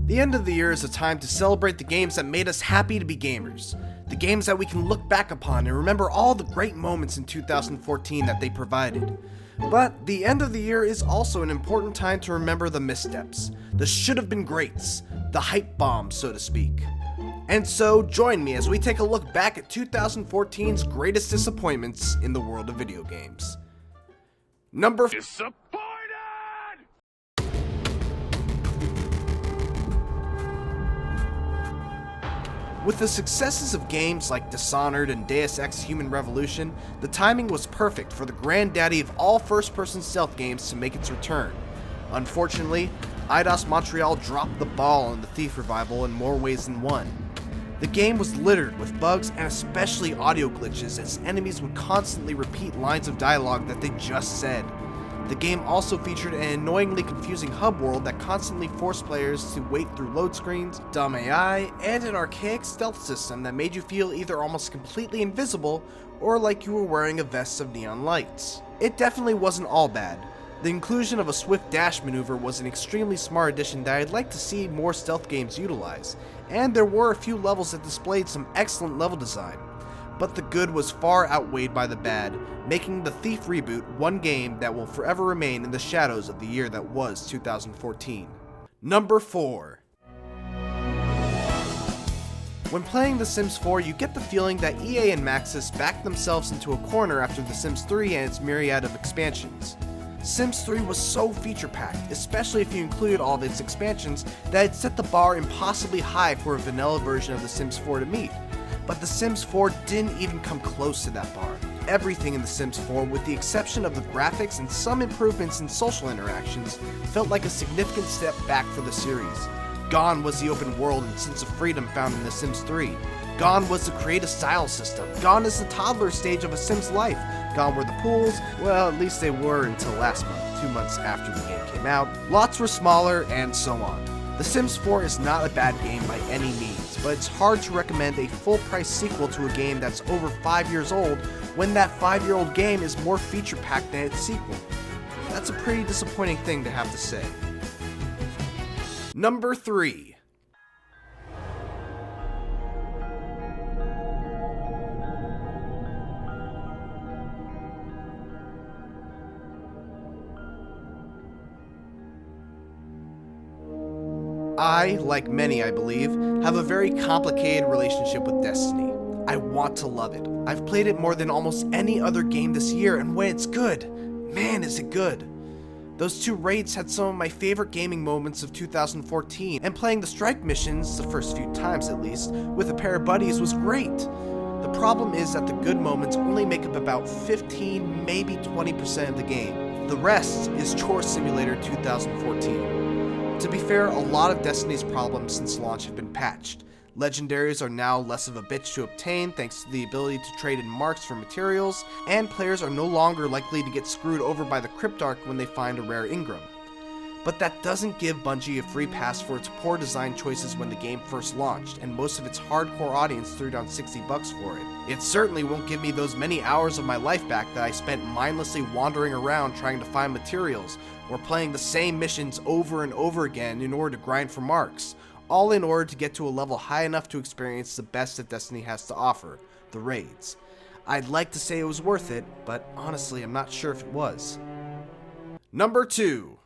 The end of the year is a time to celebrate the games that made us happy to be gamers. The games that we can look back upon and remember all the great moments in 2014 that they provided. But the end of the year is also an important time to remember the missteps, the should-have-been greats, the hype bombs, so to speak. And so, join me as we take a look back at 2014's greatest disappointments in the world of video games. Number 4. Disappointed! With the successes of games like Dishonored and Deus Ex Human Revolution, the timing was perfect for the granddaddy of all first-person stealth games to make its return. Unfortunately, Eidos Montreal dropped the ball on the Thief revival in more ways than one. The game was littered with bugs and especially audio glitches, as enemies would constantly repeat lines of dialogue that they just said. The game also featured an annoyingly confusing hub world that constantly forced players to wait through load screens, dumb AI, and an archaic stealth system that made you feel either almost completely invisible or like you were wearing a vest of neon lights. It definitely wasn't all bad. The inclusion of a swift dash maneuver was an extremely smart addition that I'd like to see more stealth games utilize, and there were a few levels that displayed some excellent level design. But the good was far outweighed by the bad, making the Thief reboot one game that will forever remain in the shadows of the year that was 2014. Number 4. When playing The Sims 4, you get the feeling that EA and Maxis backed themselves into a corner after The Sims 3 and its myriad of expansions. Sims 3 was so feature-packed, especially if you included all of its expansions, that it set the bar impossibly high for a vanilla version of The Sims 4 to meet. But The Sims 4 didn't even come close to that bar. Everything in The Sims 4, with the exception of the graphics and some improvements in social interactions, felt like a significant step back for the series. Gone was the open world and sense of freedom found in The Sims 3. Gone was the creative style system. Gone is the toddler stage of a Sim's life. Gone were the pools, well, at least they were until last month, 2 months after the game came out. Lots were smaller, and so on. The Sims 4 is not a bad game by any means, but it's hard to recommend a full-price sequel to a game that's over 5 years old when that 5-year-old game is more feature-packed than its sequel. That's a pretty disappointing thing to have to say. Number 3. I, like many I believe, have a very complicated relationship with Destiny. I want to love it. I've played it more than almost any other game this year, and when it's good, man is it good. Those 2 raids had some of my favorite gaming moments of 2014, and playing the strike missions, the first few times at least, with a pair of buddies was great. The problem is that the good moments only make up about 15, maybe 20% of the game. The rest is Chore Simulator 2014. To be fair, a lot of Destiny's problems since launch have been patched. Legendaries are now less of a bitch to obtain thanks to the ability to trade in marks for materials, and players are no longer likely to get screwed over by the Cryptarch when they find a rare Ingram. But that doesn't give Bungie a free pass for its poor design choices when the game first launched, and most of its hardcore audience threw down $60 for it. It certainly won't give me those many hours of my life back that I spent mindlessly wandering around trying to find materials, or playing the same missions over and over again in order to grind for marks, all in order to get to a level high enough to experience the best that Destiny has to offer, the raids. I'd like to say it was worth it, but honestly I'm not sure if it was. Number 2.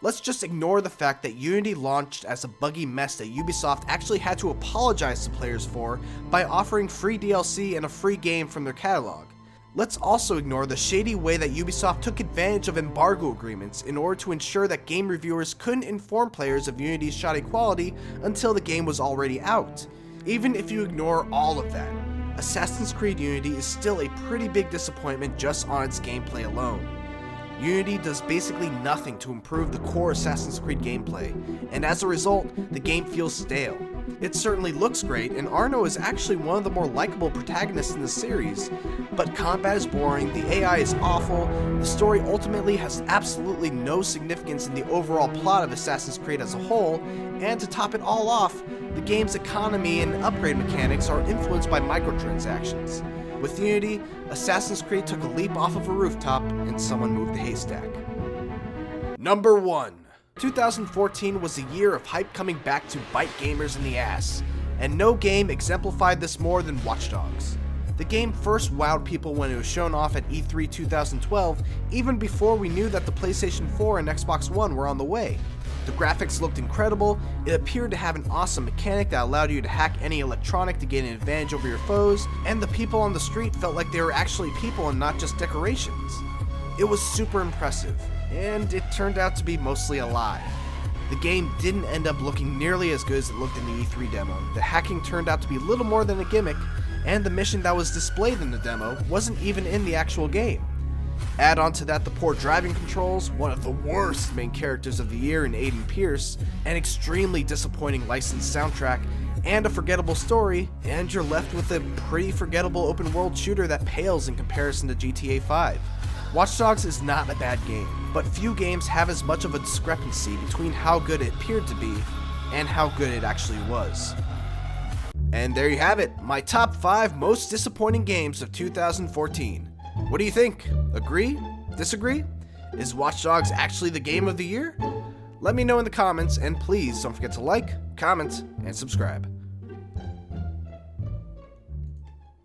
Let's just ignore the fact that Unity launched as a buggy mess that Ubisoft actually had to apologize to players for by offering free DLC and a free game from their catalog. Let's also ignore the shady way that Ubisoft took advantage of embargo agreements in order to ensure that game reviewers couldn't inform players of Unity's shoddy quality until the game was already out. Even if you ignore all of that, Assassin's Creed Unity is still a pretty big disappointment just on its gameplay alone. Unity does basically nothing to improve the core Assassin's Creed gameplay, and as a result, the game feels stale. It certainly looks great, and Arno is actually one of the more likable protagonists in the series, but combat is boring, the AI is awful, the story ultimately has absolutely no significance in the overall plot of Assassin's Creed as a whole, and to top it all off, the game's economy and upgrade mechanics are influenced by microtransactions. With Unity, Assassin's Creed took a leap off of a rooftop and someone moved the haystack. Number 1. 2014 was a year of hype coming back to bite gamers in the ass, and no game exemplified this more than Watch Dogs. The game first wowed people when it was shown off at E3 2012, even before we knew that the PlayStation 4 and Xbox One were on the way. The graphics looked incredible, it appeared to have an awesome mechanic that allowed you to hack any electronic to gain an advantage over your foes, and the people on the street felt like they were actually people and not just decorations. It was super impressive, and it turned out to be mostly a lie. The game didn't end up looking nearly as good as it looked in the E3 demo. The hacking turned out to be little more than a gimmick, and the mission that was displayed in the demo wasn't even in the actual game. Add on to that the poor driving controls, one of the worst main characters of the year in Aiden Pierce, an extremely disappointing licensed soundtrack, and a forgettable story, and you're left with a pretty forgettable open world shooter that pales in comparison to GTA 5. Watch Dogs is not a bad game, but few games have as much of a discrepancy between how good it appeared to be and how good it actually was. And there you have it, my top 5 most disappointing games of 2014. What do you think? Agree? Disagree? Is Watch Dogs actually the game of the year? Let me know in the comments, and please don't forget to like, comment, and subscribe.